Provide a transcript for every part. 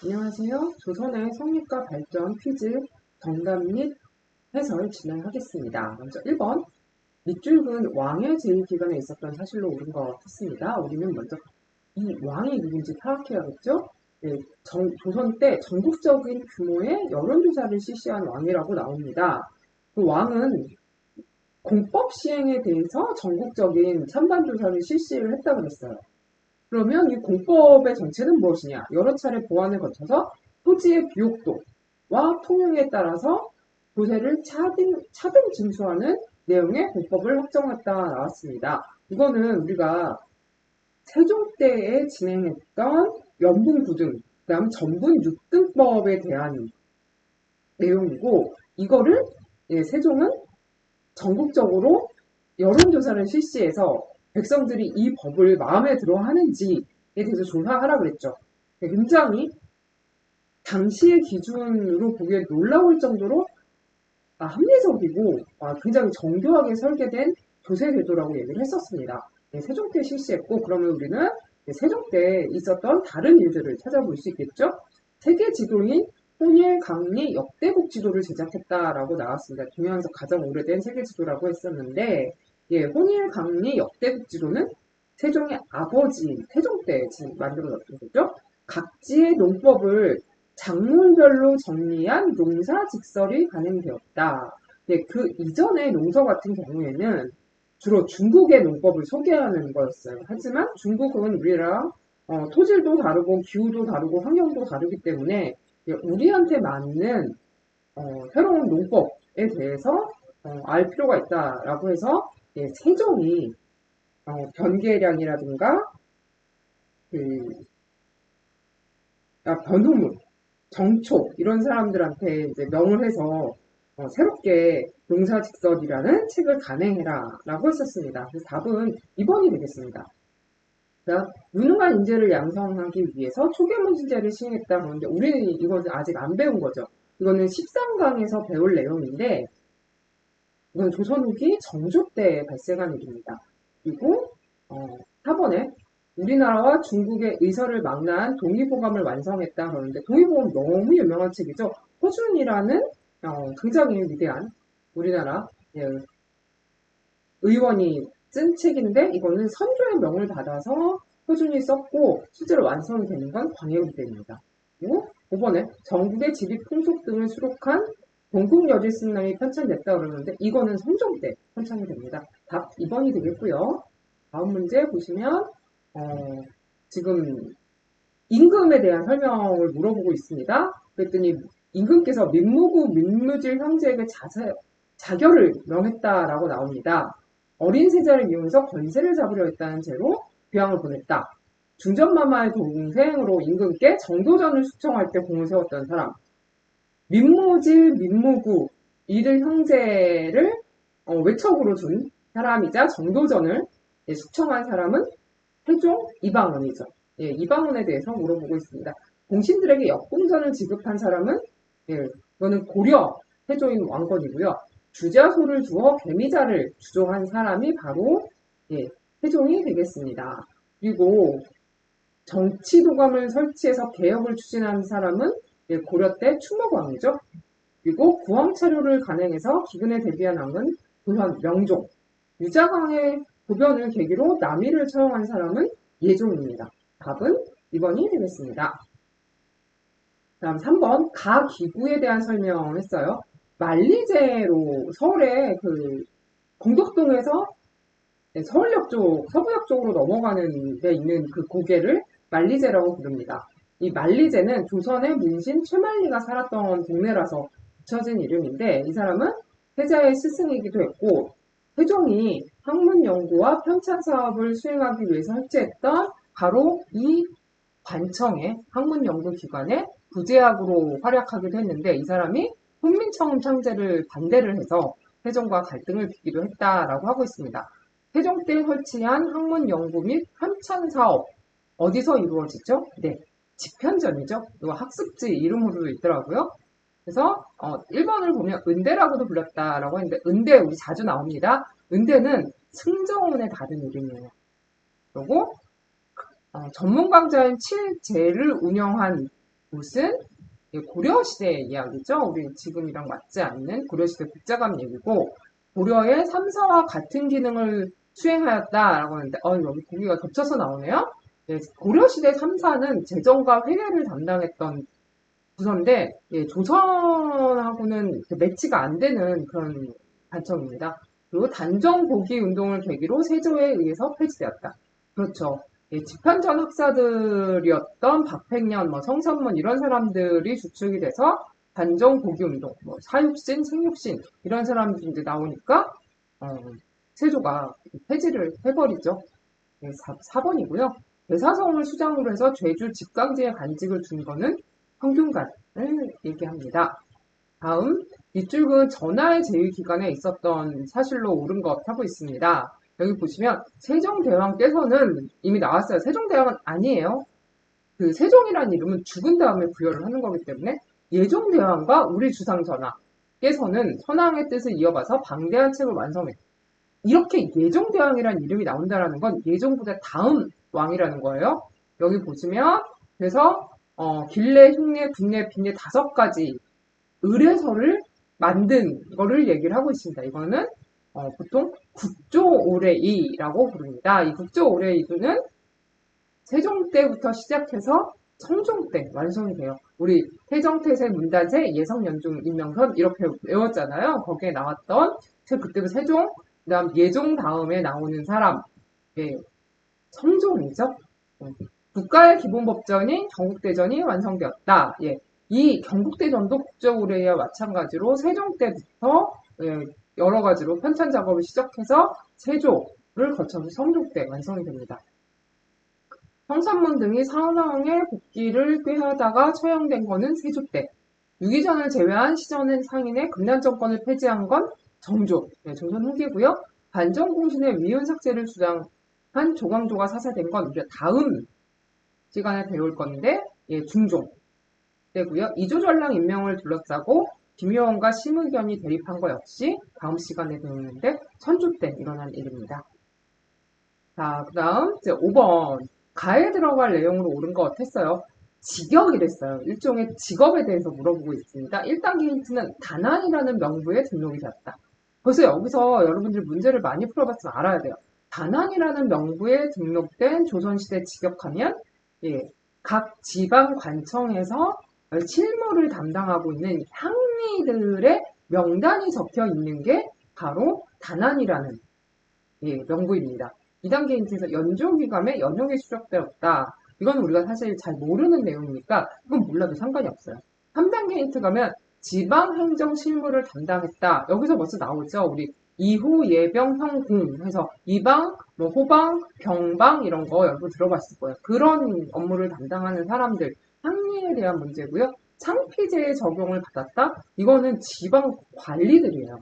안녕하세요. 조선의 성립과 발전 퀴즈 정답 및 해설 진행하겠습니다. 먼저 1번. 밑줄은 왕의 제위 기간에 있었던 사실로 옳은 것 같습니다. 우리는 먼저 이 왕이 누군지 파악해야겠죠? 네, 조선 때 전국적인 규모의 여론조사를 실시한 왕이라고 나옵니다. 그 왕은 공법 시행에 대해서 전국적인 찬반조사를 실시를 했다고 그랬어요. 그러면 이 공법의 정체는 무엇이냐? 여러 차례 보완을 거쳐서 토지의 비옥도와 통용에 따라서 조세를 차등 징수하는 내용의 공법을 확정했다 나왔습니다. 이거는 우리가 세종 때에 진행했던 연분구등, 그다음 전분육등법에 대한 내용이고, 이거를 세종은 전국적으로 여론조사를 실시해서 백성들이 이 법을 마음에 들어 하는지에 대해서 조사하라 그랬죠. 굉장히 당시의 기준으로 보기에 놀라울 정도로 합리적이고 굉장히 정교하게 설계된 조세제도라고 얘기를 했었습니다. 세종 때 실시했고, 그러면 우리는 세종 때 있었던 다른 일들을 찾아볼 수 있겠죠. 세계 지도인 혼일 강리 역대국 지도를 제작했다라고 나왔습니다. 동양에서 가장 오래된 세계 지도라고 했었는데, 혼일 강리 역대국 지도는 세종의 아버지 태종 때 만들어졌던 거죠. 각지의 농법을 작물별로 정리한 농사 직설이 간행되었다. 그 이전의 농서 같은 경우에는 주로 중국의 농법을 소개하는 거였어요. 하지만 중국은 우리랑 토질도 다르고 기후도 다르고 환경도 다르기 때문에 우리한테 맞는 새로운 농법에 대해서 알 필요가 있다라고 해서 세종이 변계량이라든가 변호물, 정촉 이런 사람들한테 이제 명을 해서 새롭게 농사직설이라는 책을 간행해라 라고 했었습니다. 그래서 답은 2번이 되겠습니다. 유능한 인재를 양성하기 위해서 초계문제를 시행했다 그러는데 우리는 이것을 아직 안 배운 거죠. 이거는 13강에서 배울 내용인데 이건 조선 후기 정조 때 발생한 일입니다. 그리고 4번에 우리나라와 중국의 의서를 망라한 동의보감을 완성했다 그러는데 동의보감 너무 유명한 책이죠. 허준이라는 굉장히 위대한 우리나라 의원이 쓴 책인데 이거는 선조의 명을 받아서 허준이 썼고 실제로 완성이 되는 건 광해우대입니다. 그리고 5번에 전국의 지리 풍속 등을 수록한 동국여질승남이 편찬됐다 그러는데 이거는 성종 때 편찬이 됩니다. 답 2번이 되겠고요. 다음 문제 보시면 지금 임금에 대한 설명을 물어보고 있습니다. 그랬더니 임금께서 민무구 민무질 형제에게 자결을 명했다라고 나옵니다. 어린 세자를 이용해서 권세를 잡으려 했다는 죄로 귀양을 보냈다. 중전마마의 동생으로 임금께 정도전을 숙청할 때 공을 세웠던 사람. 민무질, 민무구 이들 형제를 외척으로 둔 사람이자 정도전을 숙청한 사람은 태종 이방원이죠. 이방원에 대해서 물어보고 있습니다. 공신들에게 역공전을 지급한 사람은 이거는 고려 태조인 왕건이고요. 주자소를 주어 개미자를 주종한 사람이 바로 태종이 되겠습니다. 그리고 정치도감을 설치해서 개혁을 추진한 사람은 고려 때 충무왕이죠. 그리고 구황차료를 간행해서 기근에 대비한 왕은 도현 명종. 유자광의 도변을 계기로 남이를 처형한 사람은 예종입니다. 답은 2번이 되겠습니다. 다음 3번 가기구에 대한 설명을 했어요. 만리제로 서울의 공덕동에서 서울역 쪽, 서부역 쪽으로 넘어가는 데 있는 그 고개를 만리제라고 부릅니다. 이 만리제는 조선의 문신 최만리가 살았던 동네라서 붙여진 이름인데 이 사람은 세자의 스승이기도 했고 세종이 학문 연구와 편찬 사업을 수행하기 위해서 설치했던 바로 이 관청의 학문 연구 기관의 부제학으로 활약하기도 했는데 이 사람이 훈민청 창제를 반대를 해서 세종과 갈등을 빚기도 했다라고 하고 있습니다. 세종 때 설치한 학문 연구 및 편찬 사업 어디서 이루어지죠? 네, 집현전이죠. 이거 학습지 이름으로도 있더라고요. 그래서 1번을 보면 은대라고도 불렸다라고 했는데 은대 우리 자주 나옵니다. 은대는 승정원의 다른 이름이에요. 그리고 전문 강좌인 칠제를 운영한 무슨 고려시대의 이야기죠. 우리 지금이랑 맞지 않는 고려시대 국자감 얘기고 고려의 3사와 같은 기능을 수행하였다라고 하는데 여기 고기가 겹쳐서 나오네요. 예, 고려시대 3사는 재정과 회계를 담당했던 부서인데 조선하고는 매치가 안 되는 그런 관청입니다. 그리고 단정고기 운동을 계기로 세조에 의해서 폐지되었다. 그렇죠. 집현전 학사들이었던 박팽년, 성선문 이런 사람들이 주축이 돼서 단정고기 운동, 사육신, 생육신 이런 사람들이 이제 나오니까 세조가 폐지를 해버리죠. 4번이고요. 대사성을 수장으로 해서 죄주 집강지에 간직을 둔 거는 평균간을 얘기합니다. 다음, 밑줄은 전하의 제위 기간에 있었던 사실로 옳은 것 하고 있습니다. 여기 보시면 세종대왕께서는 이미 나왔어요. 세종대왕은 아니에요. 그 세종이라는 이름은 죽은 다음에 부여를 하는 거기 때문에 예종대왕과 우리 주상 전하께서는 선왕의 뜻을 이어봐서 방대한 책을 완성했다. 이렇게 예종대왕이라는 이름이 나온다는 건 예종보다 다음 왕이라는 거예요. 여기 보시면 그래서 길래, 흉내, 분내, 빈내 5가지 의례서를 만든 거를 얘기를 하고 있습니다. 이거는 보통 국조오례이라고 부릅니다. 이 국조오례이도는 세종 때부터 시작해서 성종 때 완성이 돼요. 우리 태정태세 문단세 예성연중 인명선 이렇게 외웠잖아요. 거기에 나왔던 그때부터 세종 그다음 예종 다음에 나오는 사람 성종이죠. 국가의 기본법전인 경국대전이 완성되었다. 이 경국대전도 국제의례와 마찬가지로 세종 때부터 여러 가지로 편찬 작업을 시작해서 세조를 거쳐서 성종 때 완성이 됩니다. 성산문 등이 상황의 복귀를 꾀하다가 처형된 것은 세조 때. 유기전을 제외한 시전의 상인의 금난 정권을 폐지한 건 정조, 조선 후기고요. 반정공신의 위헌 삭제를 주장한 조광조가 사살된 건 우리가 다음 시간에 배울 건데 중종 때고요. 이조전랑 임명을 둘러싸고 김효원과 심의견이 대립한 거 역시 다음 시간에 배우는데 선조 때 일어난 일입니다. 자, 그 다음 이제 5번 가에 들어갈 내용으로 옳은 거 어땠어요? 직역이랬어요. 일종의 직업에 대해서 물어보고 있습니다. 1단계 힌트는 단안이라는 명부에 등록이 되었다. 벌써 여기서 여러분들이 문제를 많이 풀어봤으면 알아야 돼요. 단안이라는 명부에 등록된 조선시대 직역하면 각 지방 관청에서 실무를 담당하고 있는 향리들의 명단이 적혀 있는 게 바로 단안이라는 명부입니다. 2단계 힌트에서 연조기감에 연역이 수록되었다. 이건 우리가 사실 잘 모르는 내용이니까 이건 몰라도 상관이 없어요. 3단계 힌트 가면 지방행정 실무를 담당했다. 여기서 벌써 나오죠. 우리 이후, 예병, 형궁 해서 이방, 호방, 병방 이런 거 여러분 들어봤을 거예요. 그런 업무를 담당하는 사람들, 향리에 대한 문제고요. 창피제의 적용을 받았다. 이거는 지방 관리들이에요.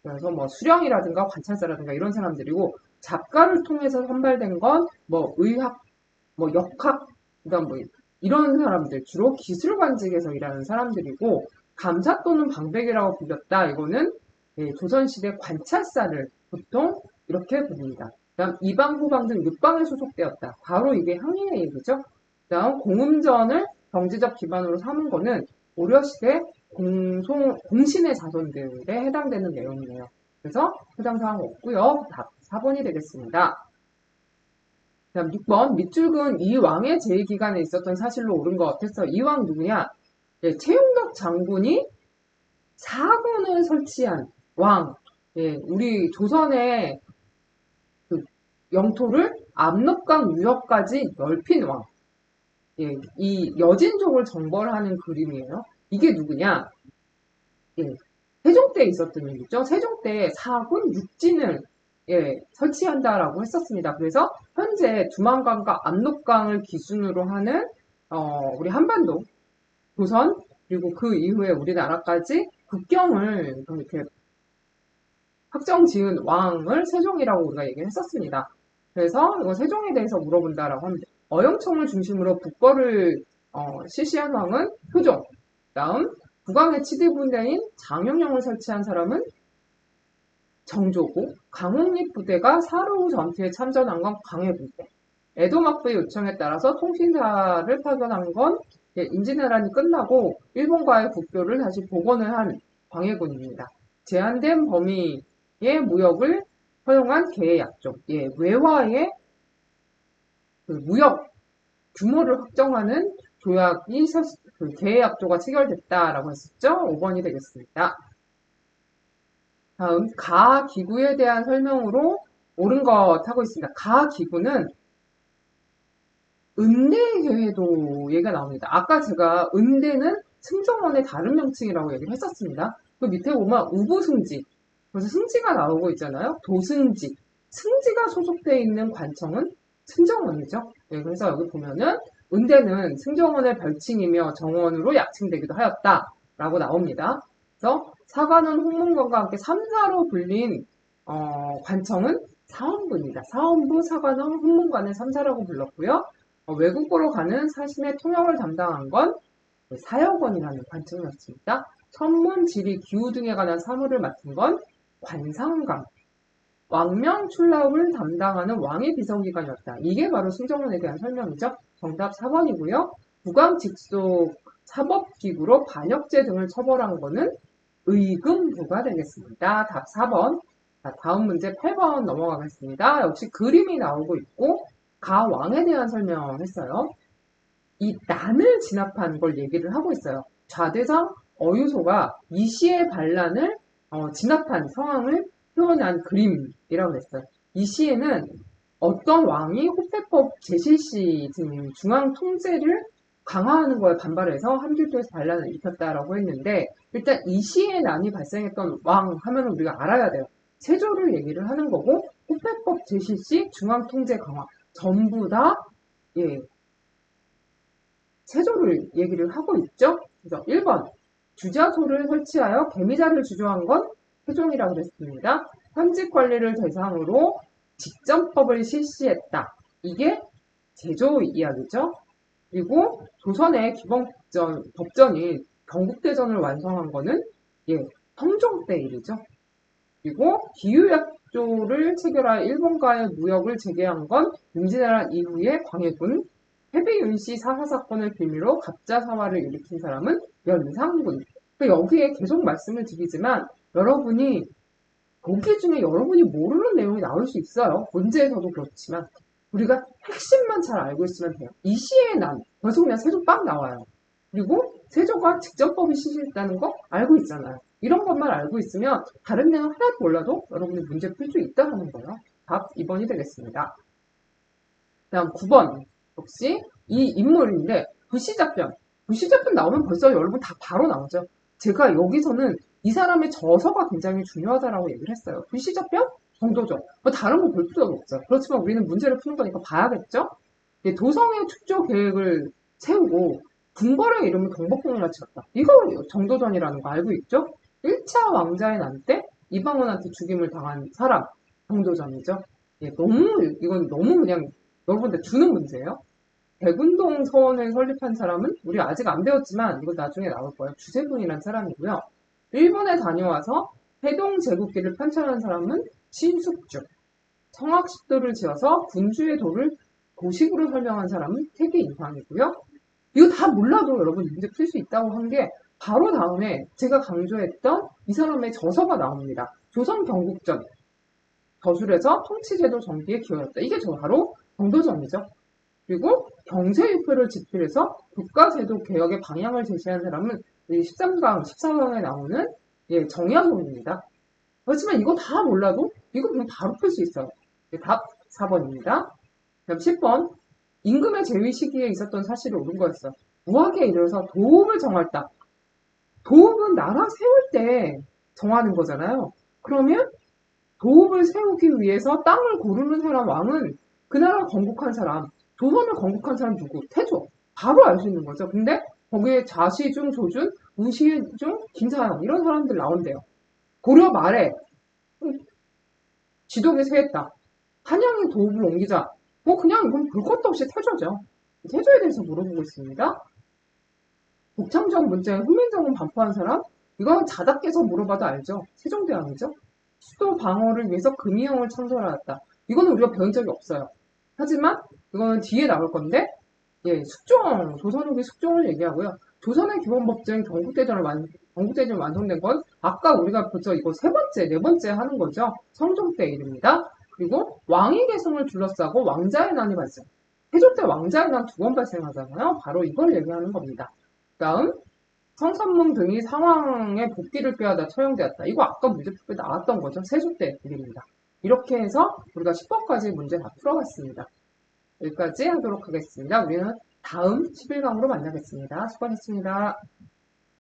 그래서 수령이라든가 관찰사라든가 이런 사람들이고 작가를 통해서 선발된 건 의학, 역학, 그다음 이런 사람들 주로 기술관직에서 일하는 사람들이고 감사 또는 방백이라고 불렸다. 이거는 조선시대 관찰사를 보통 이렇게 부릅니다. 그다음 이방, 후방 등 육방에 소속되었다. 바로 이게 항의의 얘기죠. 그다음 공음전을 경제적 기반으로 삼은 거는 고려시대 공신의 자손들에 해당되는 내용이에요. 그래서 해당 사항 없고요. 답 4번이 되겠습니다. 다음 6번 밑줄근 이 왕의 제위기간에 있었던 사실로 옳은 것 같아서 이 왕 누구냐? 최용덕 장군이 사군을 설치한 왕. 우리 조선의 그 영토를 압록강 유역까지 넓힌 왕. 이 여진족을 정벌하는 그림이에요. 이게 누구냐? 세종 때 있었던 일이죠. 세종 때 사군 육진을 설치한다라고 했었습니다. 그래서 현재 두만강과 압록강을 기준으로 하는 우리 한반도, 조선 그리고 그 이후에 우리나라까지 국경을 이렇게 확정 지은 왕을 세종이라고 우리가 얘기를 했었습니다. 그래서 이거 세종에 대해서 물어본다라고 합니다. 어영청을 중심으로 국거를 실시한 왕은 효종. 다음 국왕의 치대부대인 장영영을 설치한 사람은 정조고 강홍립 부대가 사르우 전투에 참전한 건 광해부대. 에도 막부의 요청에 따라서 통신사를 파견한 건 예, 임진왜란이 끝나고 일본과의 국교를 다시 복원을 한 광해군입니다. 제한된 범위의 무역을 허용한 계약종, 예, 외화의 그 무역 규모를 확정하는 조약이 그 계약조가 체결됐다라고 했었죠. 5번이 되겠습니다. 다음 가기구에 대한 설명으로 옳은 것 하고 있습니다. 가기구는 은대계회도 얘기가 나옵니다. 아까 제가 은대는 승정원의 다른 명칭이라고 얘기를 했었습니다. 그 밑에 보면 우부승지, 그래서 승지가 나오고 있잖아요. 도승지, 승지가 소속되어 있는 관청은 승정원이죠. 네, 그래서 여기 보면은 은대는 승정원의 별칭이며 정원으로 약칭되기도 하였다라고 나옵니다. 그래서 사관원 홍문관과 함께 3사로 불린 관청은 사원부입니다. 사원부, 사관원, 홍문관을 3사라고 불렀고요. 외국으로 가는 사신의 통역을 담당한 건 사역원이라는 관청이었습니다. 천문, 지리, 기후 등에 관한 사무를 맡은 건 관상감, 왕명 출납을 담당하는 왕의 비서기관이었다. 이게 바로 승정원에 대한 설명이죠. 정답 4번이고요. 국왕 직속 사법기구로 반역죄 등을 처벌한 거는 의금부가 되겠습니다. 답 4번. 자, 다음 문제 8번 넘어가겠습니다. 역시 그림이 나오고 있고 가왕에 대한 설명을 했어요. 이 난을 진압한 걸 얘기를 하고 있어요. 좌대상 어유소가 이시의 반란을 진압한 상황을 표현한 그림이라고 했어요. 이 시에는 어떤 왕이 호패법 제실시 등 중앙 통제를 강화하는 거에 반발해서 한길도에서 반란을 일으켰다라고 했는데 일단 이 시에 난이 발생했던 왕 하면 우리가 알아야 돼요. 세조를 얘기를 하는 거고 호패법 제실시 중앙 통제 강화 전부 다 예, 세조를 얘기를 하고 있죠. 그래서 1번 주자소를 설치하여 개미자를 주조한 건 세종이라고 그랬습니다. 현직 관리를 대상으로 직전법을 실시했다. 이게 제조 이야기죠. 그리고 조선의 법전인 경국대전을 완성한 거는 예, 성종 때 일이죠. 그리고 기후약조를 체결하여 일본과의 무역을 재개한 건 임진왜란 이후에 광해군, 해비윤씨 사사 사건을 빌미로 갑자사화를 일으킨 사람은 연산군. 그러니까 여기에 계속 말씀을 드리지만 여러분이 보기 중에 여러분이 모르는 내용이 나올 수 있어요. 문제에서도 그렇지만 우리가 핵심만 잘 알고 있으면 돼요. 이시의 난 벌써 그냥 세조 빡 나와요. 그리고 세조가 직전법이 실시했다는 거 알고 있잖아요. 이런 것만 알고 있으면 다른 내용 하나도 몰라도 여러분이 문제 풀 수 있다는 거예요. 답 2번이 되겠습니다. 다음 9번 역시 이 인물인데 부시잡변. 부시잡변 나오면 벌써 여러분 다 바로 나오죠. 제가 여기서는 이 사람의 저서가 굉장히 중요하다라고 얘기를 했어요. 부시잡변? 정도전. 다른 거 볼 필요가 없어요. 그렇지만 우리는 문제를 푸는 거니까 봐야겠죠? 도성의 축조 계획을 세우고 궁궐의 이름을 경복궁이라 지었다. 이거 정도전이라는 거 알고 있죠? 1차 왕자의 난 때 이방원한테 죽임을 당한 사람 정도전이죠. 이건 너무 그냥 여러분들 주는 문제예요. 백운동 서원을 설립한 사람은 우리 아직 안 배웠지만 이거 나중에 나올 거예요. 주세군이라는 사람이고요. 일본에 다녀와서 해동 제국기를 편찬한 사람은 신숙주. 성악식도를 지어서 군주의 도를 도식으로 설명한 사람은 태계인황이고요. 이거 다 몰라도 여러분 문제 풀 수 있다고 한 게 바로 다음에 제가 강조했던 이 사람의 저서가 나옵니다. 조선 경국전 저술에서 통치제도 정비에 기여했다. 이게 바로 정도전이죠. 그리고 경제유표를 집필해서 국가제도 개혁의 방향을 제시한 사람은 13강, 14강에 나오는 정약용입니다. 그렇지만 이거 다 몰라도 이거 그냥 바로 풀 수 있어요. 답 4번입니다. 다음 10번. 임금의 재위 시기에 있었던 사실을 옳은 거였어요. 무학에 이르러서 도읍을 정할다. 도읍은 나라 세울 때 정하는 거잖아요. 그러면 도읍을 세우기 위해서 땅을 고르는 사람 왕은 그 나라 건국한 사람, 조선을 건국한 사람 누구? 태조. 바로 알 수 있는 거죠. 근데 거기에 자시중, 조준, 우시중, 김사영 이런 사람들 나온대요. 고려 말에 지도에 세했다. 한양에 도읍을 옮기자. 그냥 이건 볼 것도 없이 태조죠. 태조에 대해서 물어보고 있습니다. 북창정 문제에 훈민정음 반포한 사람? 이건 자답께서 물어봐도 알죠. 세종대왕이죠. 수도 방어를 위해서 금이형을 창설하였다. 이거는 우리가 배운 적이 없어요. 하지만 이거는 뒤에 나올 건데 예, 숙종, 조선 후기 숙종을 얘기하고요. 조선의 기본법정 경국대전이 완성된 건 아까 우리가 보죠. 이거 세 번째, 네 번째 하는 거죠. 성종 때 일입니다. 그리고 왕위 계승을 둘러싸고 왕자의 난이 발생. 태조 때 왕자의 난 두 번 발생하잖아요. 바로 이걸 얘기하는 겁니다. 다음, 성선문 등이 상황의 복귀를 빼앗아 처형되었다. 이거 아까 문제풀이에 나왔던 거죠. 세조 때 일입니다. 이렇게 해서 우리가 10번까지 문제 다 풀어봤습니다. 여기까지 하도록 하겠습니다. 우리는 다음 11강으로 만나겠습니다. 수고하셨습니다.